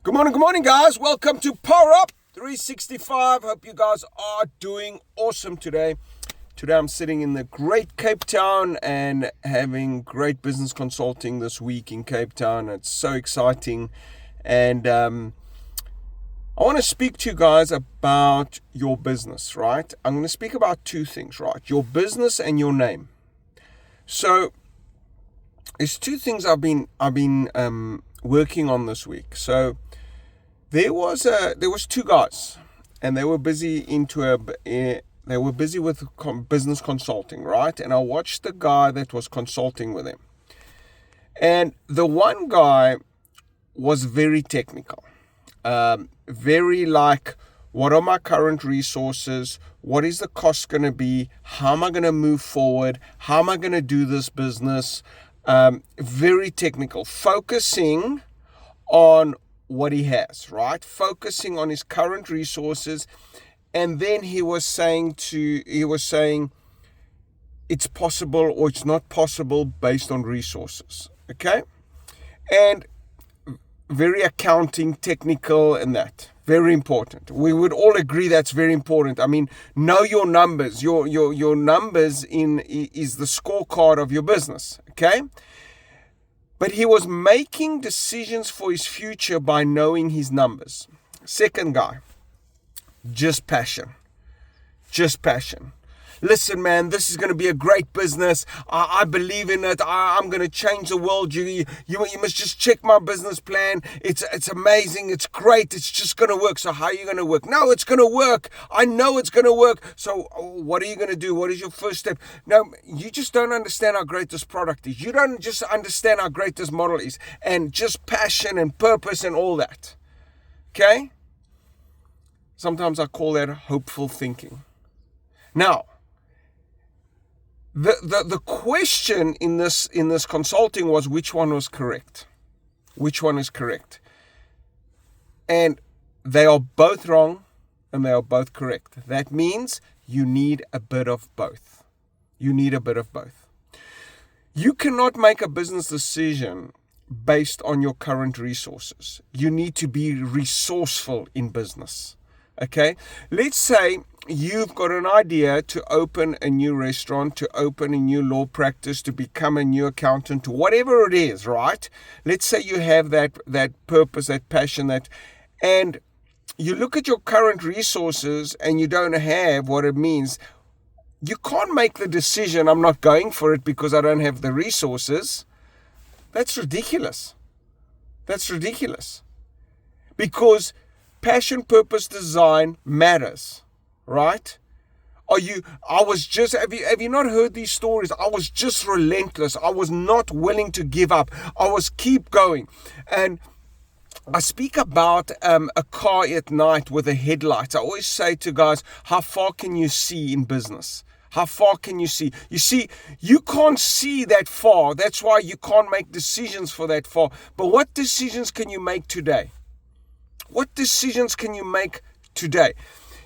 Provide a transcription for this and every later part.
Good morning, guys. Welcome to Power Up 365. Hope you guys are doing awesome today. Today I'm sitting in the great Cape Town and having great business consulting this week in Cape Town. It's so exciting. And I want to speak to you guys about your business, right? I'm going to speak about two things, right? Your business and your name. So there's two things I've been working on this week. So there was two guys, and they were busy with business consulting, right? And I watched the guy that was consulting with him, and the one guy was very technical, very like, what are my current resources? What is the cost going to be? How am I going to move forward? How am I going to do this business? Very technical, focusing on what he has, right? Focusing on his current resources. And then he was saying it's possible or it's not possible based on resources. Okay. And very accounting, technical, and that. Very important. We would all agree that's very important. I mean, know your numbers. Your numbers is the scorecard of your business. Okay. But he was making decisions for his future by knowing his numbers. Second guy, just passion. Listen, man, this is going to be a great business. I believe in it. I'm going to change the world. You must just check my business plan. It's amazing. It's great. It's just going to work. So how are you going to work? No, it's going to work. I know it's going to work. So what are you going to do? What is your first step? No, you just don't understand how great this product is. You don't just understand how great this model is. And just passion and purpose and all that. Okay? Sometimes I call that hopeful thinking. Now, the question in this consulting was which one was correct. Which one is correct? And they are both wrong and they are both correct. That means you need a bit of both. You cannot make a business decision based on your current resources. You need to be resourceful in business. Okay? Let's say you've got an idea to open a new restaurant, to open a new law practice, to become a new accountant, to whatever it is, right? Let's say you have that purpose, that passion, and you look at your current resources and you don't have what it means. You can't make the decision, I'm not going for it because I don't have the resources. That's ridiculous. Because passion, purpose, design matters. Right? Have you not heard these stories? I was just relentless. I was not willing to give up. I was keep going. And I speak about a car at night with the headlights. I always say to guys, how far can you see in business? How far can you see? You see, you can't see that far. That's why you can't make decisions for that far. But what decisions can you make today?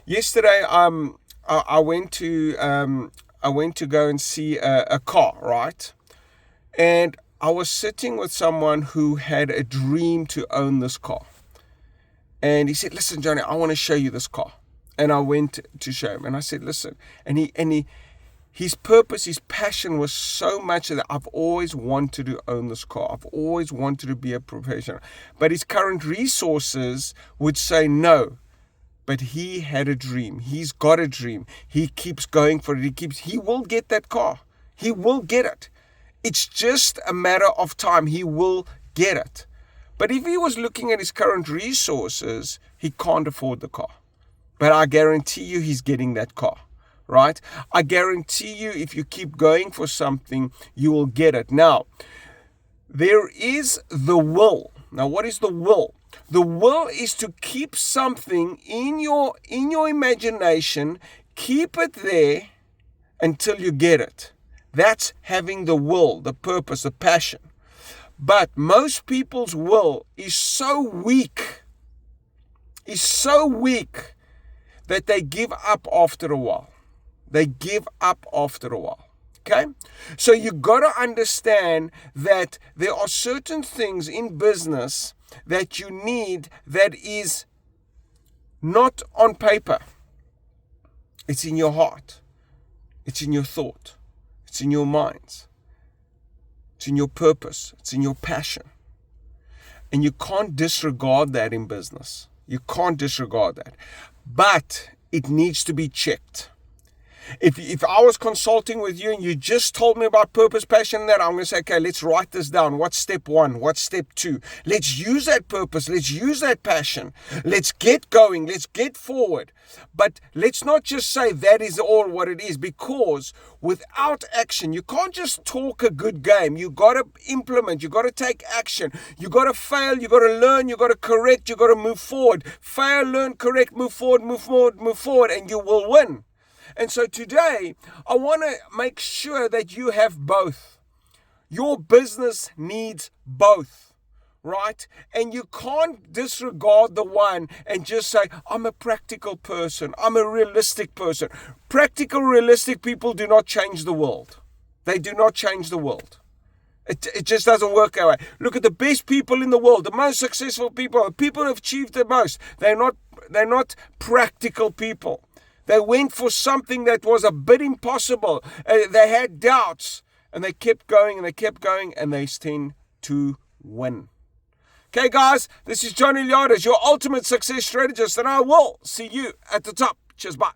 Yesterday, I went to go and see a car, right? And I was sitting with someone who had a dream to own this car. And he said, "Listen, Johnny, I want to show you this car." And I went to show him, and I said, "Listen." And his purpose, his passion was so much that I've always wanted to own this car. I've always wanted to be a professional. But his current resources would say no. But he had a dream. He's got a dream. He keeps going for it. He will get that car. He will get it. It's just a matter of time. He will get it. But if he was looking at his current resources, he can't afford the car. But I guarantee you he's getting that car, right? I guarantee you if you keep going for something, you will get it. Now, there is the will. Now, what is the will? The will is to keep something in your imagination, keep it there until you get it. That's having the will, the purpose, the passion. But most people's will is so weak that they give up after a while. Okay? So you got to understand that there are certain things in business that you need that is not on paper. It's in your heart. It's in your thought. It's in your minds. It's in your purpose. It's in your passion. And you can't disregard that in business. You can't disregard that. But it needs to be checked. If I was consulting with you and you just told me about purpose, passion, and that, I'm going to say, okay, let's write this down. What's step 1? What's step 2? Let's use that purpose. Let's use that passion. Let's get going. Let's get forward. But let's not just say that is all what it is, because without action, you can't just talk a good game. You got to implement. You got to take action. You got to fail. You got to learn. You got to correct. You got to move forward. Fail, learn, correct, move forward, and you will win. And so today, I want to make sure that you have both. Your business needs both, right? And you can't disregard the one and just say, I'm a practical person. I'm a realistic person. Practical, realistic people do not change the world. They do not change the world. It just doesn't work that way. Look at the best people in the world, the most successful people, the people who have achieved the most. They're not practical people. They went for something that was a bit impossible. They had doubts, and they kept going, and they kept going, and they tend to win. Okay, guys, this is John Iliadis, your ultimate success strategist, and I will see you at the top. Cheers, bye.